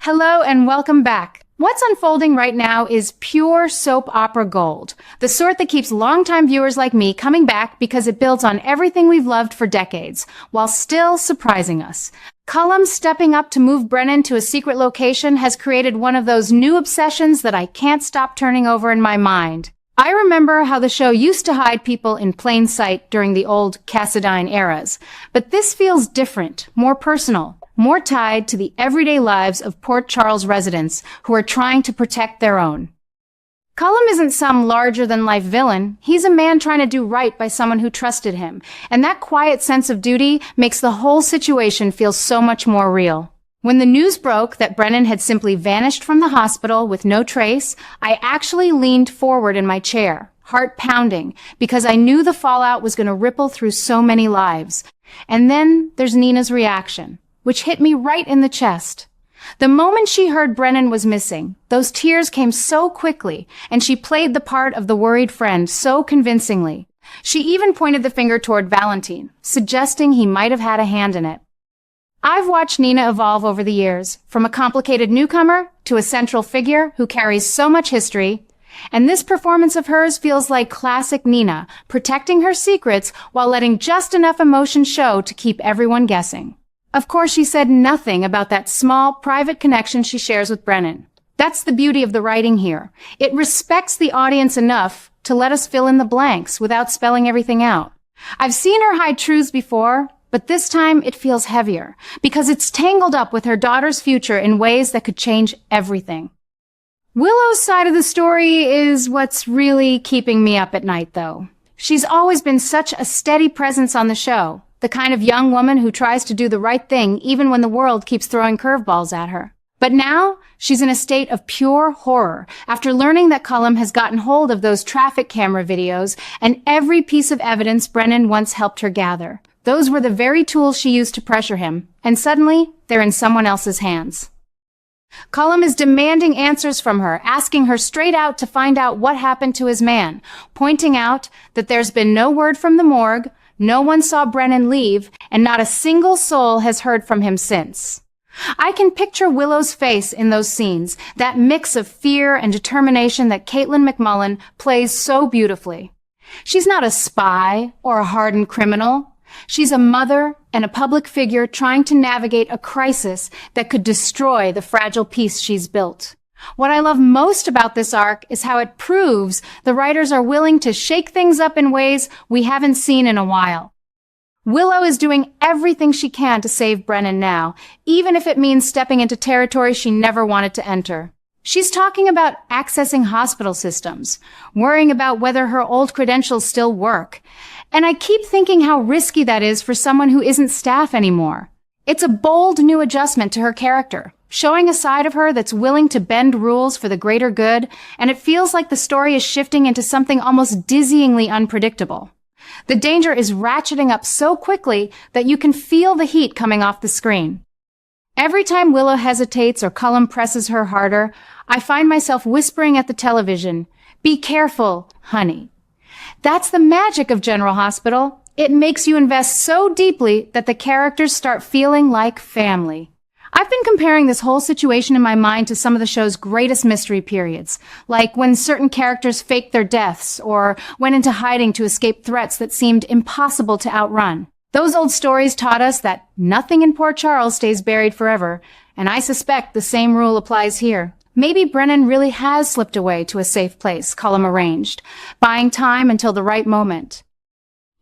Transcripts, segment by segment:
Hello and welcome back. What's unfolding right now is pure soap opera gold, the sort that keeps longtime viewers like me coming back because it builds on everything we've loved for decades, while still surprising us. Cullum stepping up to move Brennan to a secret location has created one of those new obsessions that I can't stop turning over in my mind. I remember how the show used to hide people in plain sight during the old Cassadine eras, but this feels different, more personal, more tied to the everyday lives of Port Charles residents who are trying to protect their own. Cullum isn't some larger-than-life villain. He's a man trying to do right by someone who trusted him, and that quiet sense of duty makes the whole situation feel so much more real. When the news broke that Brennan had simply vanished from the hospital with no trace, I actually leaned forward in my chair, heart pounding, because I knew the fallout was going to ripple through so many lives. And then there's Nina's reaction, which hit me right in the chest. The moment she heard Brennan was missing, those tears came so quickly, and she played the part of the worried friend so convincingly. She even pointed the finger toward Valentine, suggesting he might have had a hand in it. I've watched Nina evolve over the years, from a complicated newcomer to a central figure who carries so much history, and this performance of hers feels like classic Nina, protecting her secrets while letting just enough emotion show to keep everyone guessing. Of course, she said nothing about that small, private connection she shares with Brennan. That's the beauty of the writing here. It respects the audience enough to let us fill in the blanks without spelling everything out. I've seen her hide truths before, but this time it feels heavier, because it's tangled up with her daughter's future in ways that could change everything. Willow's side of the story is what's really keeping me up at night, though. She's always been such a steady presence on the show, the kind of young woman who tries to do the right thing even when the world keeps throwing curveballs at her. But now, she's in a state of pure horror after learning that Cullum has gotten hold of those traffic camera videos and every piece of evidence Brennan once helped her gather. Those were the very tools she used to pressure him, and suddenly, they're in someone else's hands. Cullum is demanding answers from her, asking her straight out to find out what happened to his man, pointing out that there's been no word from the morgue, no one saw Brennan leave, and not a single soul has heard from him since. I can picture Willow's face in those scenes, that mix of fear and determination that Caitlin McMullen plays so beautifully. She's not a spy or a hardened criminal. She's a mother and a public figure trying to navigate a crisis that could destroy the fragile peace she's built. What I love most about this arc is how it proves the writers are willing to shake things up in ways we haven't seen in a while. Willow is doing everything she can to save Brennan now, even if it means stepping into territory she never wanted to enter. She's talking about accessing hospital systems, worrying about whether her old credentials still work. And I keep thinking how risky that is for someone who isn't staff anymore. It's a bold new adjustment to her character, showing a side of her that's willing to bend rules for the greater good, and it feels like the story is shifting into something almost dizzyingly unpredictable. The danger is ratcheting up so quickly that you can feel the heat coming off the screen. Every time Willow hesitates or Cullum presses her harder, I find myself whispering at the television, "Be careful, honey." That's the magic of General Hospital. It makes you invest so deeply that the characters start feeling like family. I've been comparing this whole situation in my mind to some of the show's greatest mystery periods, like when certain characters faked their deaths or went into hiding to escape threats that seemed impossible to outrun. Those old stories taught us that nothing in Port Charles stays buried forever, and I suspect the same rule applies here. Maybe Brennan really has slipped away to a safe place, Cullum arranged, buying time until the right moment.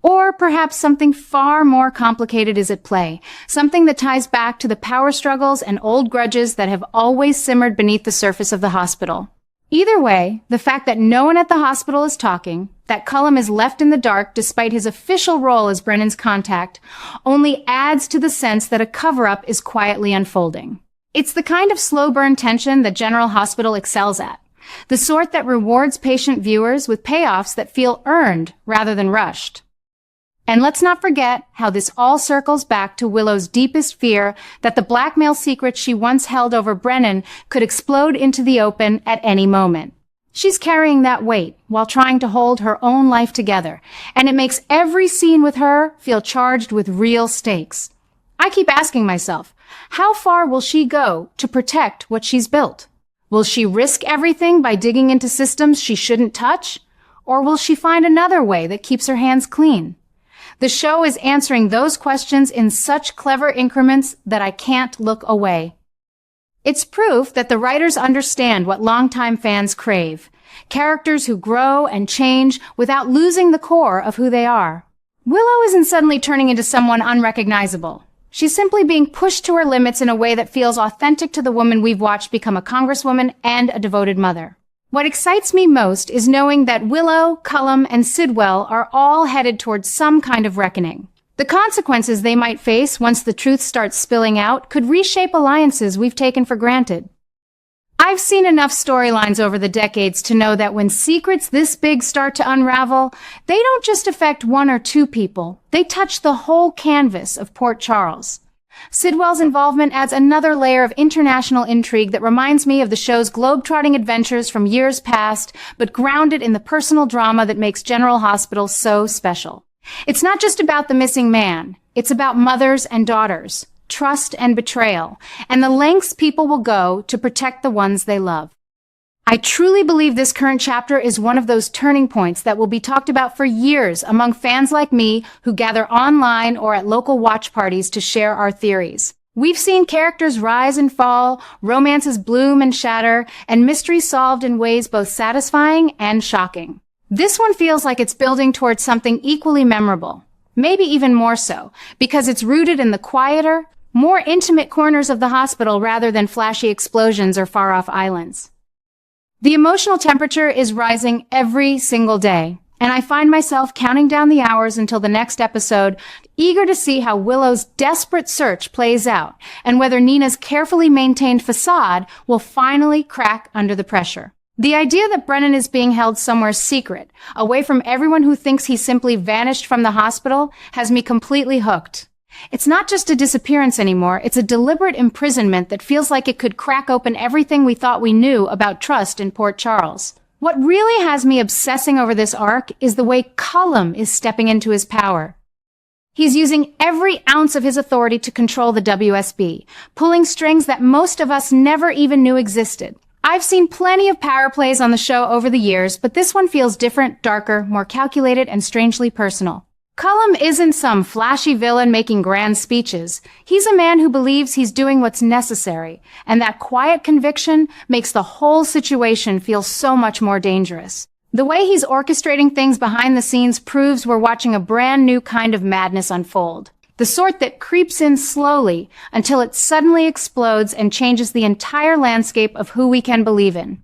Or perhaps something far more complicated is at play, something that ties back to the power struggles and old grudges that have always simmered beneath the surface of the hospital. Either way, the fact that no one at the hospital is talking, that Cullum is left in the dark despite his official role as Brennan's contact, only adds to the sense that a cover-up is quietly unfolding. It's the kind of slow-burn tension that General Hospital excels at, the sort that rewards patient viewers with payoffs that feel earned rather than rushed. And let's not forget how this all circles back to Willow's deepest fear that the blackmail secret she once held over Brennan could explode into the open at any moment. She's carrying that weight while trying to hold her own life together, and it makes every scene with her feel charged with real stakes. I keep asking myself, how far will she go to protect what she's built? Will she risk everything by digging into systems she shouldn't touch? Or will she find another way that keeps her hands clean? The show is answering those questions in such clever increments that I can't look away. It's proof that the writers understand what longtime fans crave. Characters who grow and change without losing the core of who they are. Willow isn't suddenly turning into someone unrecognizable. She's simply being pushed to her limits in a way that feels authentic to the woman we've watched become a congresswoman and a devoted mother. What excites me most is knowing that Willow, Cullum, and Sidwell are all headed towards some kind of reckoning. The consequences they might face once the truth starts spilling out could reshape alliances we've taken for granted. I've seen enough storylines over the decades to know that when secrets this big start to unravel, they don't just affect one or two people. They touch the whole canvas of Port Charles. Sidwell's involvement adds another layer of international intrigue that reminds me of the show's globe-trotting adventures from years past, but grounded in the personal drama that makes General Hospital so special. It's not just about the missing man. It's about mothers and daughters, trust and betrayal, and the lengths people will go to protect the ones they love. I truly believe this current chapter is one of those turning points that will be talked about for years among fans like me who gather online or at local watch parties to share our theories. We've seen characters rise and fall, romances bloom and shatter, and mysteries solved in ways both satisfying and shocking. This one feels like it's building towards something equally memorable, maybe even more so, because it's rooted in the quieter, more intimate corners of the hospital rather than flashy explosions or far-off islands. The emotional temperature is rising every single day, and I find myself counting down the hours until the next episode, eager to see how Willow's desperate search plays out and whether Nina's carefully maintained facade will finally crack under the pressure. The idea that Brennan is being held somewhere secret, away from everyone who thinks he simply vanished from the hospital, has me completely hooked. It's not just a disappearance anymore, it's a deliberate imprisonment that feels like it could crack open everything we thought we knew about trust in Port Charles. What really has me obsessing over this arc is the way Cullum is stepping into his power. He's using every ounce of his authority to control the WSB, pulling strings that most of us never even knew existed. I've seen plenty of power plays on the show over the years, but this one feels different, darker, more calculated, and strangely personal. Cullum isn't some flashy villain making grand speeches. He's a man who believes he's doing what's necessary, and that quiet conviction makes the whole situation feel so much more dangerous. The way he's orchestrating things behind the scenes proves we're watching a brand new kind of madness unfold. The sort that creeps in slowly until it suddenly explodes and changes the entire landscape of who we can believe in.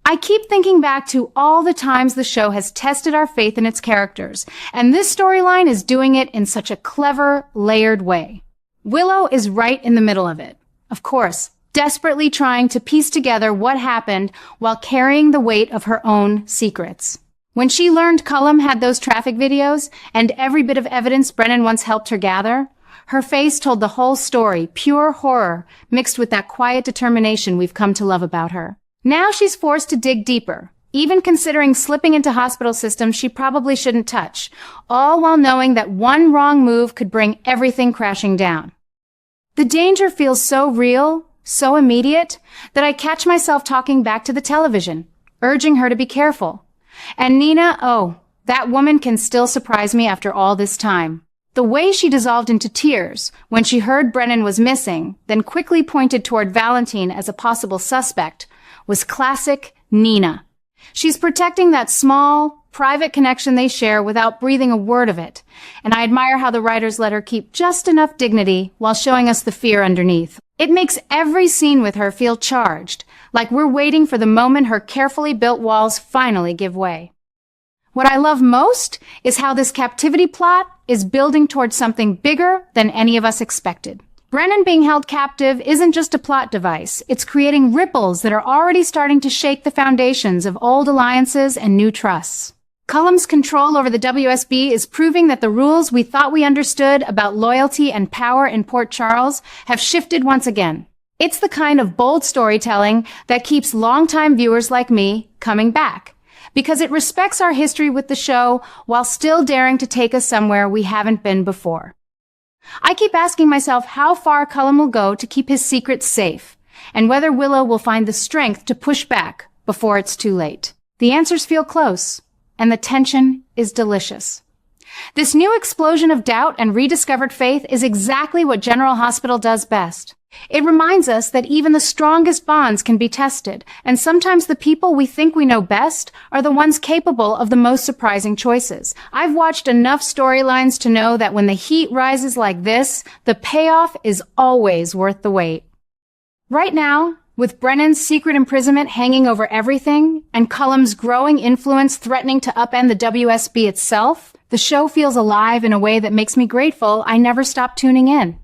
I keep thinking back to all the times the show has tested our faith in its characters, and this storyline is doing it in such a clever, layered way. Willow is right in the middle of it, of course, desperately trying to piece together what happened while carrying the weight of her own secrets. When she learned Cullum had those traffic videos and every bit of evidence Brennan once helped her gather, her face told the whole story, pure horror mixed with that quiet determination we've come to love about her. Now she's forced to dig deeper, even considering slipping into hospital systems she probably shouldn't touch, all while knowing that one wrong move could bring everything crashing down. The danger feels so real, so immediate, that I catch myself talking back to the television, urging her to be careful. And Nina, oh, that woman can still surprise me after all this time. The way she dissolved into tears when she heard Brennan was missing, then quickly pointed toward Valentine as a possible suspect, was classic Nina. She's protecting that small, private connection they share without breathing a word of it, and I admire how the writers let her keep just enough dignity while showing us the fear underneath. It makes every scene with her feel charged, like we're waiting for the moment her carefully built walls finally give way. What I love most is how this captivity plot is building towards something bigger than any of us expected. Brennan being held captive isn't just a plot device. It's creating ripples that are already starting to shake the foundations of old alliances and new trusts. Cullum's control over the WSB is proving that the rules we thought we understood about loyalty and power in Port Charles have shifted once again. It's the kind of bold storytelling that keeps longtime viewers like me coming back, because it respects our history with the show while still daring to take us somewhere we haven't been before. I keep asking myself how far Cullum will go to keep his secrets safe, and whether Willow will find the strength to push back before it's too late. The answers feel close, and the tension is delicious. This new explosion of doubt and rediscovered faith is exactly what General Hospital does best. It reminds us that even the strongest bonds can be tested, and sometimes the people we think we know best are the ones capable of the most surprising choices. I've watched enough storylines to know that when the heat rises like this, the payoff is always worth the wait. Right now, with Brennan's secret imprisonment hanging over everything, and Cullum's growing influence threatening to upend the WSB itself, the show feels alive in a way that makes me grateful I never stopped tuning in.